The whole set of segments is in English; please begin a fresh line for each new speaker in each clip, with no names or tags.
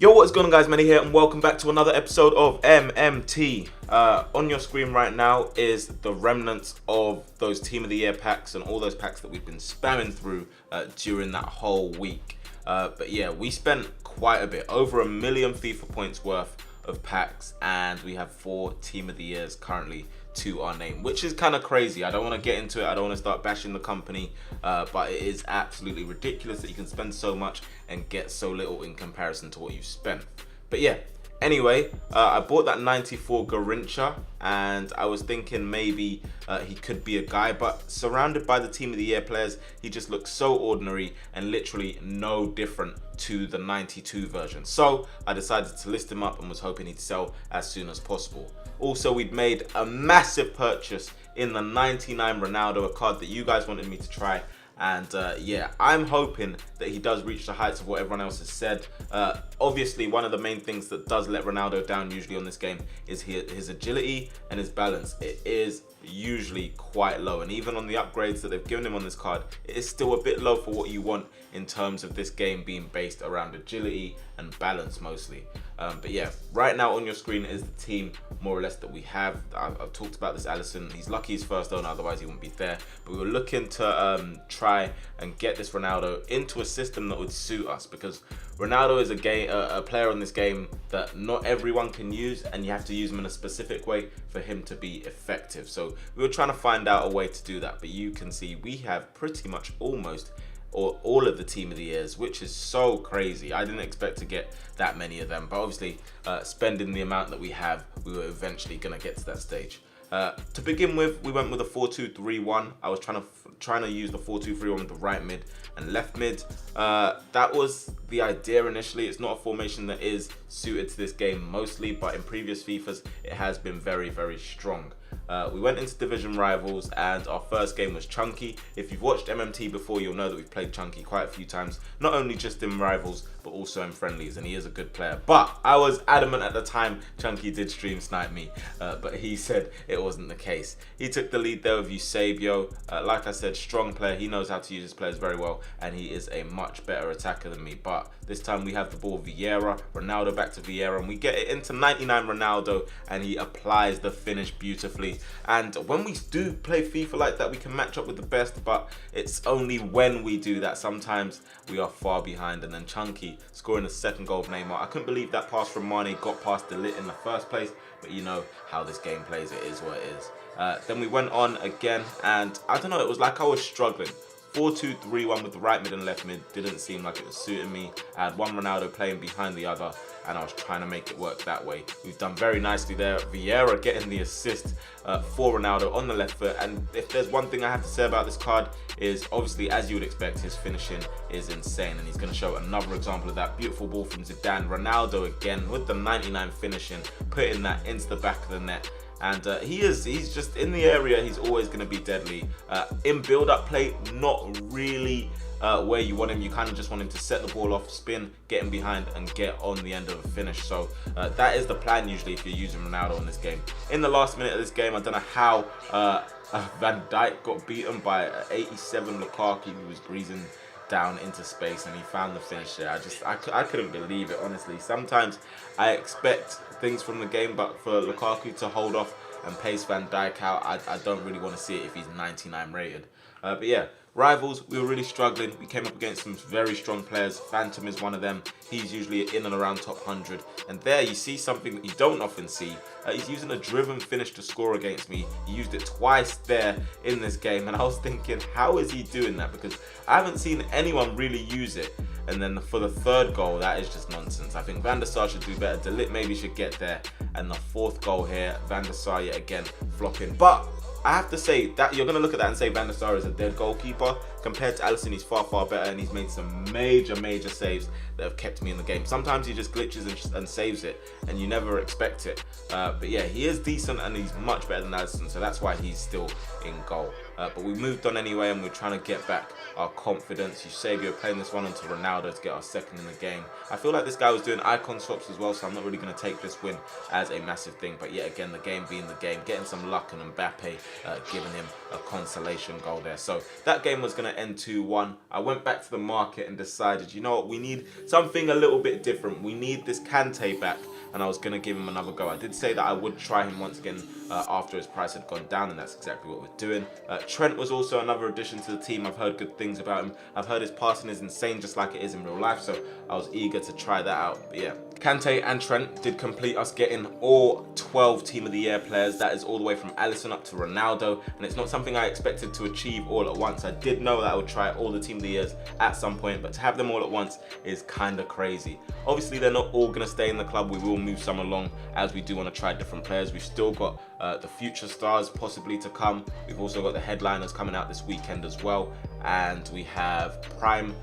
Yo, what's going on, guys? Manny here, and welcome back to another episode of MMT. On your screen right now is the remnants of those Team of the Year packs and all those packs that we've been spamming through during that whole week. But yeah, we spent quite a bit, over 1 million FIFA points worth of packs, and we have 4 Team of the Years currently to our name, which is kind of crazy. I don't want to get into it, I don't want to start bashing the company, but it is absolutely ridiculous that you can spend so much and get so little in comparison to what you spent. But yeah, anyway, I bought that 94 Gullit, and I was thinking maybe he could be a guy, but surrounded by the Team of the Year players, he just looks so ordinary and literally no different to the 92 version. So I decided to list him up and was hoping he'd sell as soon as possible. Also, we'd made a massive purchase in the 99 Ronaldo, a card that you guys wanted me to try. And yeah, I'm hoping that he does reach the heights of what everyone else has said. Obviously, one of the main things that does let Ronaldo down usually on this game is his agility and his balance. It is usually quite low, and even on the upgrades that they've given him on this card, it is still a bit low for what you want in terms of this game being based around agility and balance mostly. But yeah, right now on your screen is the team more or less that we have. I've talked about this Alisson. He's lucky he's first owner, otherwise he wouldn't be there. But we were looking to try and get this Ronaldo into a system that would suit us, because Ronaldo is a player on this game that not everyone can use, and you have to use him in a specific way for him to be effective. So we were trying to find out a way to do that, but you can see we have pretty much almost or all of the Team of the Years, which is so crazy. I didn't expect to get that many of them, but obviously spending the amount that we have, we were eventually gonna get to that stage. To begin with, we went with a 4-2-3-1. I was trying to use the 4-2-3-1 with the right mid and left mid. That was the idea initially. It's not a formation that is suited to this game mostly, but in previous FIFAs, it has been very, very strong. We went into division rivals, and our first game was Chunky. If you've watched MMT before, you'll know that we've played Chunky quite a few times, not only just in rivals but also in friendlies, and he is a good player. But I was adamant at the time Chunky did stream snipe me, but he said it wasn't the case. He took the lead there with Eusebio. Like I said, strong player. He knows how to use his players very well, and he is a much better attacker than me. But this time we have the ball, Vieira, Ronaldo back to Vieira, and we get it into 99 Ronaldo, and he applies the finish beautifully. And when we do play FIFA like that, we can match up with the best, but it's only when we do that. Sometimes we are far behind, and then Chunky scoring the second goal of Neymar. I couldn't believe that pass from Mane got past Gullit in the first place, but you know how this game plays, it is what it is. Then we went on again, and I don't know, it was like I was struggling. 4-2-3-1 with the right mid and left mid didn't seem like it was suiting me. I had one Ronaldo playing behind the other, and I was trying to make it work that way. We've done very nicely there. Vieira getting the assist for Ronaldo on the left foot, and if there's one thing I have to say about this card is, obviously, as you would expect, his finishing is insane, and he's going to show another example of that. Beautiful ball from Zidane. Ronaldo again with the 99 finishing, putting that into the back of the net. And he's just in the area, he's always going to be deadly. In build-up play, not really where you want him. You kind of just want him to set the ball off, spin, get him behind, and get on the end of a finish. So that is the plan usually if you're using Ronaldo in this game. In the last minute of this game, I don't know how Van Dijk got beaten by 87 Lukaku, who was greasing down into space, and he found the finish there. I couldn't believe it, honestly. Sometimes I expect things from the game, but for Lukaku to hold off and pace Van Dijk out, I don't really want to see it if he's 99 rated. But yeah, rivals, we were really struggling. We came up against some very strong players. Phantom is one of them. He's usually in and around top 100. And there you see something that you don't often see. He's using a driven finish to score against me. He used it twice there in this game, and I was thinking, how is he doing that? Because I haven't seen anyone really use it. And then for the third goal, that is just nonsense. I think Van der Sar should do better. Gullit maybe should get there. And the fourth goal here, Van der Sar yet again flopping. But I have to say that you're going to look at that and say Van der Sar is a dead goalkeeper. Compared to Alisson, he's far, far better, and he's made some major, major saves that have kept me in the game. Sometimes he just glitches and saves it, and you never expect it. But yeah, he is decent, and he's much better than Alisson, so that's why he's still in goal. but we moved on anyway, and we're trying to get back our confidence. Eusebio playing this one onto Ronaldo to get our second in the game. I feel like this guy was doing icon swaps as well, so I'm not really going to take this win as a massive thing. But yet again, the game being the game, getting some luck, and Mbappe giving him a consolation goal there. So that game was going to end 2-1. I went back to the market and decided, you know what, we need something a little bit different. We need this Kante back, and I was going to give him another go. I did say that I would try him once again after his price had gone down, and that's exactly what we're doing. Trent was also another addition to the team. I've heard good things about him. I've heard his passing is insane, just like it is in real life, so I was eager to try that out. But yeah, Kante and Trent did complete us getting all 12 Team of the Year players. That is all the way from Alisson up to Ronaldo, and it's not something I expected to achieve all at once. I did know that I would try all the Team of the Years at some point, but to have them all at once is kind of crazy. Obviously, they're not all going to stay in the club. We will move some along as we do want to try different players. We've still got the future stars possibly to come. We've also got the headliners coming out this weekend as well, and we have prime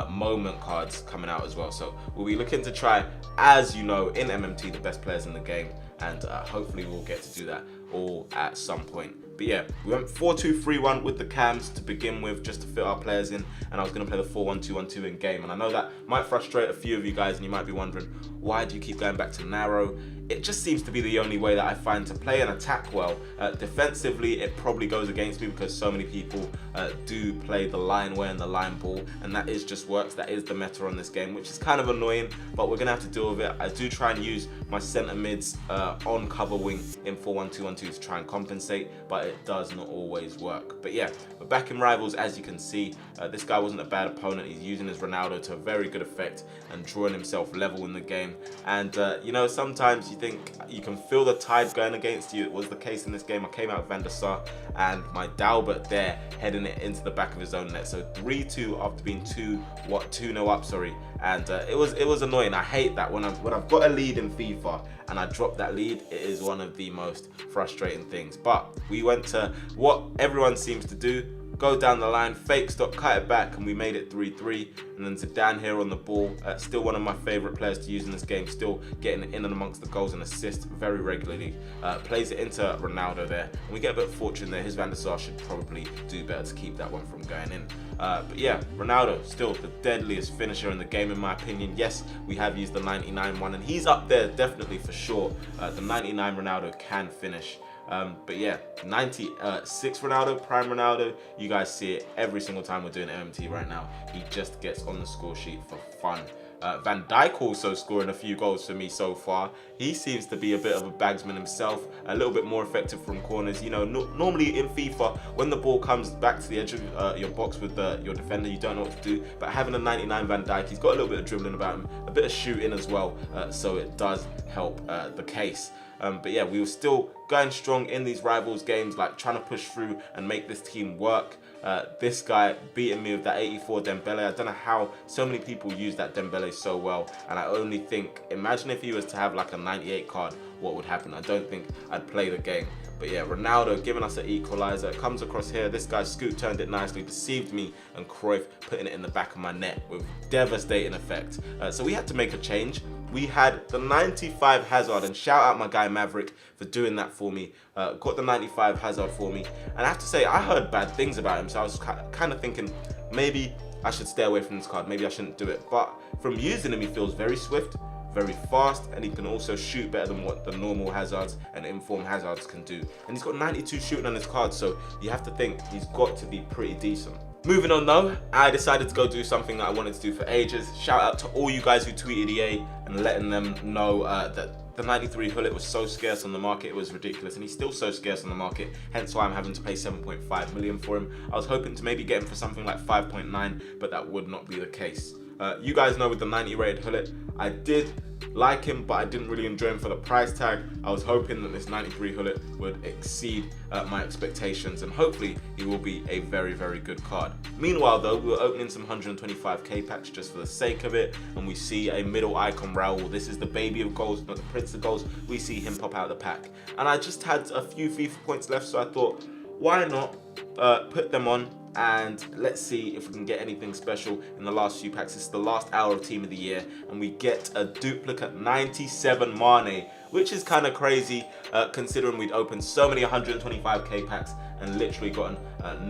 moment cards coming out as well. So we'll be looking to try, as you know, in MMT, the best players in the game, and hopefully we'll get to do that all at some point. But yeah, we went 4-2-3-1 with the cams to begin with, just to fit our players in, and I was going to play the 4-1-2-1-2 in game. And I know that might frustrate a few of you guys, and you might be wondering, why do you keep going back to narrow? It just seems to be the only way that I find to play and attack well. Defensively, it probably goes against me because so many people do play the line way and the line ball, and that is just works. That is the meta on this game, which is kind of annoying, but we're going to have to deal with it. I do try and use my centre mids on cover wing in 4-1-2-1-2 to try and compensate, but it does not always work. But yeah, we're back in Rivals. As you can see, this guy wasn't a bad opponent. He's using his Ronaldo to a very good effect and drawing himself level in the game. And you know, sometimes you think you can feel the tide going against you. It was the case in this game. I came out with Van der Sar and my Dalbert there heading it into the back of his own net. So 3-2 after being 2-0 up, sorry. And it was annoying. I hate that when I've got a lead in FIFA and I drop that lead. It is one of the most frustrating things. But we went to what everyone seems to do: go down the line, fake stop, cut it back, and we made it 3-3. And then Zidane here on the ball, still one of my favourite players to use in this game, still getting in and amongst the goals and assists very regularly. Plays it into Ronaldo there, and we get a bit of fortune there. His Van der Sar should probably do better to keep that one from going in. But yeah, Ronaldo, still the deadliest finisher in the game in my opinion. Yes, we have used the 99 one, and he's up there definitely for sure. The 99 Ronaldo can finish. But yeah, 96 Ronaldo, prime Ronaldo, you guys see it every single time we're doing MMT right now. He just gets on the score sheet for fun. Van Dijk also scoring a few goals for me so far. He seems to be a bit of a bagsman himself, a little bit more effective from corners. You know, normally in FIFA, when the ball comes back to the edge of your box with your defender, you don't know what to do. But having a 99 Van Dijk, he's got a little bit of dribbling about him, a bit of shooting as well, so it does help the case. But yeah, we were still going strong in these Rivals games, like trying to push through and make this team work. This guy beating me with that 84 Dembele. I don't know how so many people use that Dembele so well, and I only think, imagine if he was to have like a 98 card, what would happen? I don't think I'd play the game. But yeah, Ronaldo giving us an equalizer. It comes across here. This guy Scoot turned it nicely, deceived me, and Cruyff putting it in the back of my net with devastating effect. So we had to make a change. We had the 95 Hazard, and shout out my guy Maverick for doing that for me. Got the 95 Hazard for me, and I have to say, I heard bad things about him, so I was kind of thinking maybe I should stay away from this card, maybe I shouldn't do it. But from using him, he feels very swift, very fast, and he can also shoot better than what the normal Hazards and informed Hazards can do. And he's got 92 shooting on his card, so you have to think he's got to be pretty decent. Moving on though, I decided to go do something that I wanted to do for ages. Shout out to all you guys who tweeted EA and letting them know that the 93 Gullit was so scarce on the market, it was ridiculous, and he's still so scarce on the market, hence why I'm having to pay 7.5 million for him. I was hoping to maybe get him for something like 5.9, but that would not be the case. You guys know with the 90 rated Gullit, I did like him, but I didn't really enjoy him for the price tag. I was hoping that this 93 Gullit would exceed my expectations, and hopefully he will be a very, very good card. Meanwhile though, we were opening some 125k packs just for the sake of it, and we see a middle icon Raul. This is the baby of goals, not the prince of goals. We see him pop out of the pack, and I just had a few FIFA points left, so I thought, why not put them on and let's see if we can get anything special in the last few packs. This is the last hour of Team of the Year, and we get a duplicate 97 Mane, which is kind of crazy considering we'd opened so many 125k packs and literally gotten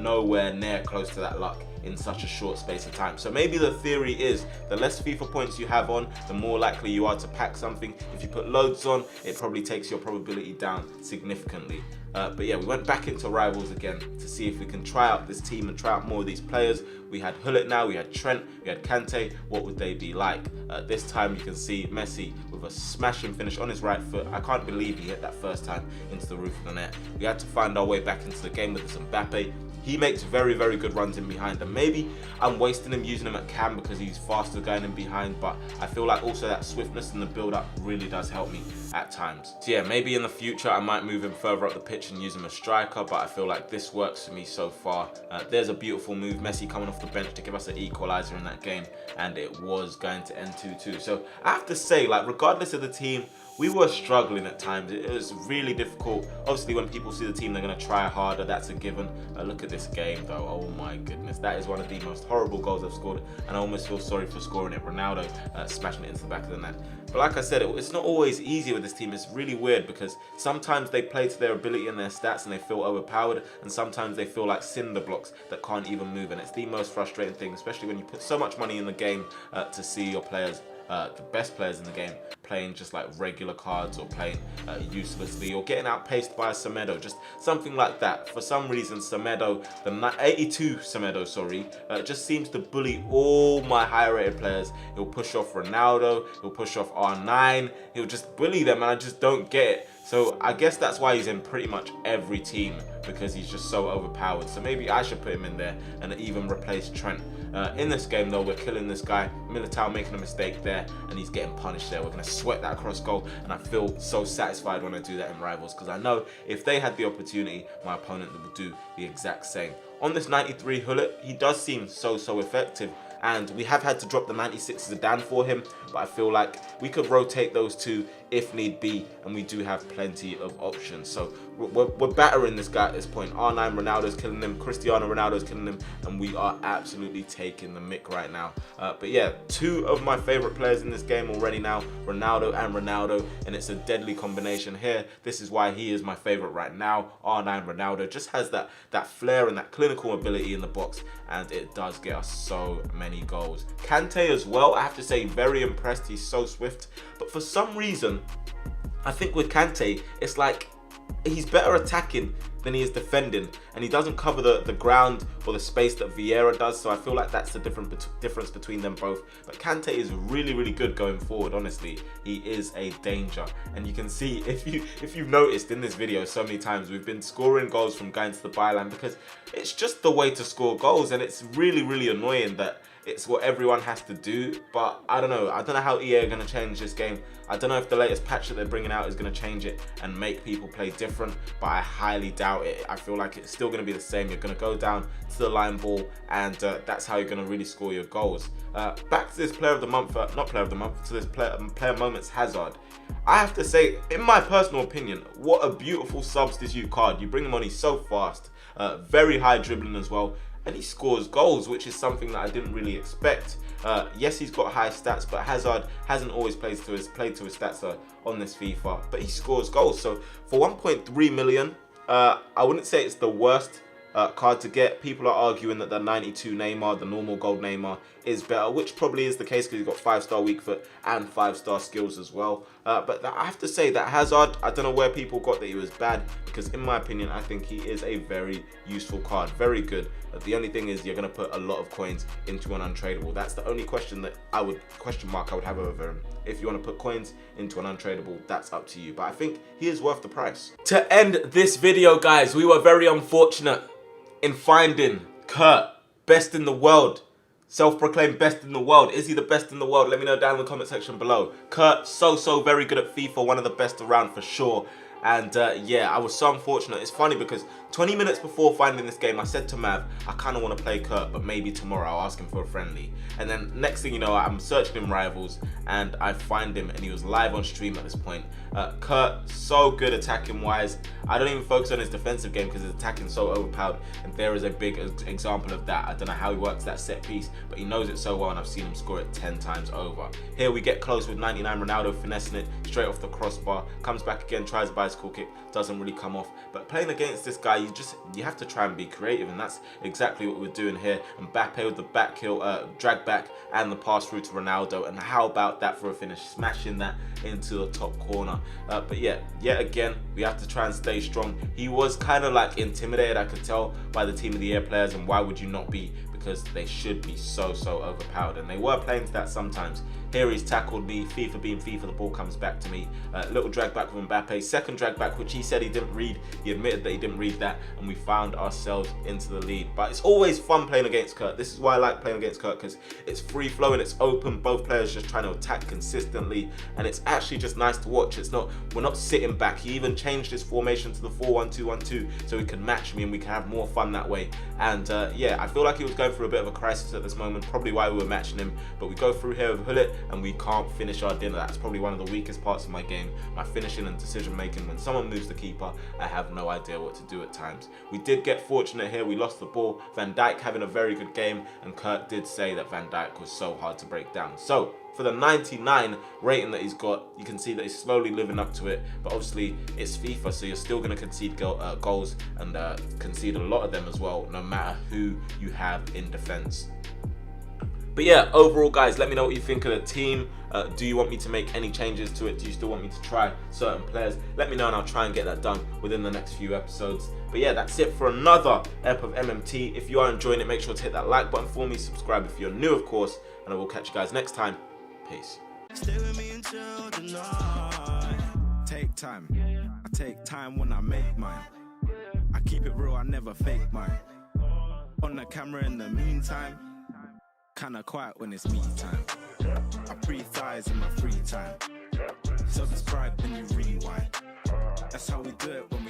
nowhere near close to that luck in such a short space of time. So maybe the theory is the less FIFA points you have on, the more likely you are to pack something. If you put loads on, it probably takes your probability down significantly. But yeah, we went back into Rivals again to see if we can try out this team and try out more of these players. We had Gullit now, we had Trent, we had Kante. What would they be like? This time you can see Messi with a smashing finish on his right foot. I can't believe he hit that first time into the roof of the net. We had to find our way back into the game with this Mbappe. He makes very, very good runs in behind, and maybe I'm wasting him using him at cam because he's faster going in behind, but I feel like also that swiftness in the build-up really does help me at times. So yeah, maybe in the future I might move him further up the pitch and use him as striker, but I feel like this works for me so far. There's a beautiful move, Messi coming off the bench to give us an equalizer in that game, and it was going to end 2-2. So I have to say, like, regardless of the team, we were struggling at times. It was really difficult. Obviously, when people see the team, they're going to try harder. That's a given. Look at this game, though. Oh, my goodness. That is one of the most horrible goals I've scored, and I almost feel sorry for scoring it. Ronaldo smashing it into the back of the net. But like I said, it's not always easy with this team. It's really weird because sometimes they play to their ability and their stats and they feel overpowered, and sometimes they feel like cinder blocks that can't even move. And it's the most frustrating thing, especially when you put so much money in the game to see your players, the best players in the game, playing just like regular cards or playing uselessly or getting outpaced by a Semedo, just something like that. For some reason, Semedo, the 82 Semedo, sorry, just seems to bully all my higher rated players. He'll push off Ronaldo, he'll push off R9, he'll just bully them, and I just don't get it. So I guess that's why he's in pretty much every team, because he's just so overpowered. So maybe I should put him in there and even replace Trent. In this game though, we're killing this guy. Militao making a mistake there, and he's getting punished there. We're going to sweat that cross goal, and I feel so satisfied when I do that in Rivals, because I know if they had the opportunity, my opponent would do the exact same. On this 93 Gullit, he does seem so effective, and we have had to drop the 96 Zidane for him, but I feel like we could rotate those two if need be, and we do have plenty of options. So we're battering this guy at this point. R9 Ronaldo's killing him, Cristiano Ronaldo's killing him, and we are absolutely taking the mick right now. But yeah, two of my favorite players in this game already now, Ronaldo and Ronaldo, and it's a deadly combination here. This is why he is my favorite right now. R9 Ronaldo just has that flair and that clinical ability in the box, and it does get us so many goals. Kante as well, I have to say, very impressed. He's so swift, but for some reason I think with Kante it's like he's better attacking than he is defending, and he doesn't cover the ground or the space that Vieira does. So I feel like that's the difference between them both. But Kante is really good going forward. Honestly, he is a danger, and you can see, if you've noticed in this video, so many times we've been scoring goals from going to the byline because it's just the way to score goals, and it's really annoying that it's what everyone has to do. But I don't know how EA are going to change this game. I don't know if the latest patch that they're bringing out is going to change it and make people play different, but I highly doubt it. I feel like it's still going to be the same. You're going to go down to the line ball, and that's how you're going to really score your goals. Back to this player of the month, not player of the month, to this player moments, Hazard. I have to say, in my personal opinion, what a beautiful substitute card. You bring him on, he's so fast, very high dribbling as well, and he scores goals, which is something that I didn't really expect. Yes, he's got high stats, but Hazard hasn't always played to his stats on this FIFA, but he scores goals. So for 1.3 million, I wouldn't say it's the worst card to get. People are arguing that the 92 Neymar, the normal gold Neymar, is better, which probably is the case because he's got 5-star weak foot and 5-star skills as well. But I have to say that Hazard, I don't know where people got that he was bad, because in my opinion, I think he is a very useful card, very good. The only thing is you're going to put a lot of coins into an untradeable. That's the only question mark I would have over him. If you want to put coins into an untradeable, that's up to you. But I think he is worth the price. To end this video, guys, we were very unfortunate in finding KURT, best in the world. Self-proclaimed best in the world. Is he the best in the world? Let me know down in the comment section below. KURT, so very good at FIFA, one of the best around for sure. And yeah, I was so unfortunate. It's funny because 20 minutes before finding this game, I said to Mav, I kind of want to play KURT, but maybe tomorrow I'll ask him for a friendly. And then next thing you know, I'm searching in Rivals and I find him and he was live on stream at this point. KURT, so good attacking wise. I don't even focus on his defensive game because his attacking so overpowered, and there is a big example of that. I don't know how he works that set piece, but he knows it so well, and I've seen him score it 10 times over. Here we get close with 99 Ronaldo finessing it straight off the crossbar, comes back again, tries a bicycle kick, doesn't really come off. But playing against this guy, you have to try and be creative, and that's exactly what we're doing here. Mbappe with the back heel, drag back, and the pass through to Ronaldo, and how about that for a finish, smashing that into the top corner. But yeah, yet again, we have to try and stay strong. He was kind of like intimidated, I could tell, by the Team of the Year players, and why would you not be? Because they should be so overpowered, and they were playing to that sometimes. Here he's tackled me, FIFA being FIFA, the ball comes back to me. Little drag back from Mbappe, second drag back, which he said he didn't read. He admitted that he didn't read that, and we found ourselves into the lead. But it's always fun playing against KURT. This is why I like playing against KURT, because it's free flowing, it's open, both players just trying to attack consistently, and it's actually just nice to watch. We're not sitting back. He even changed his formation to the 4-1-2-1-2 so he can match me and we can have more fun that way. And yeah, I feel like he was going through a bit of a crisis at this moment, probably why we were matching him. But we go through here with Gullit and we can't finish our dinner. That's probably one of the weakest parts of my game, my finishing and decision making. When someone moves the keeper, I have no idea what to do at times. We did get fortunate here, we lost the ball. Van Dijk having a very good game, and KURT did say that Van Dijk was so hard to break down. So for the 99 rating that he's got, you can see that he's slowly living up to it. But obviously it's FIFA, so you're still going to concede goals and concede a lot of them as well, no matter who you have in defense. But yeah, overall guys, let me know what you think of the team. Do you want me to make any changes to it? Do you still want me to try certain players? Let me know and I'll try and get that done within the next few episodes. But yeah, that's it for another ep of MMT. If you are enjoying it, make sure to hit that like button for me, subscribe if you're new of course, and I will catch you guys next time. Peace.
Stay with me until the night. Take time. I take time when I make mine. I keep it real, I never fake mine. On the camera in the meantime, kinda quiet when it's me time. I breathe thighs in my free time. Subscribe then you rewind. That's how we do it when we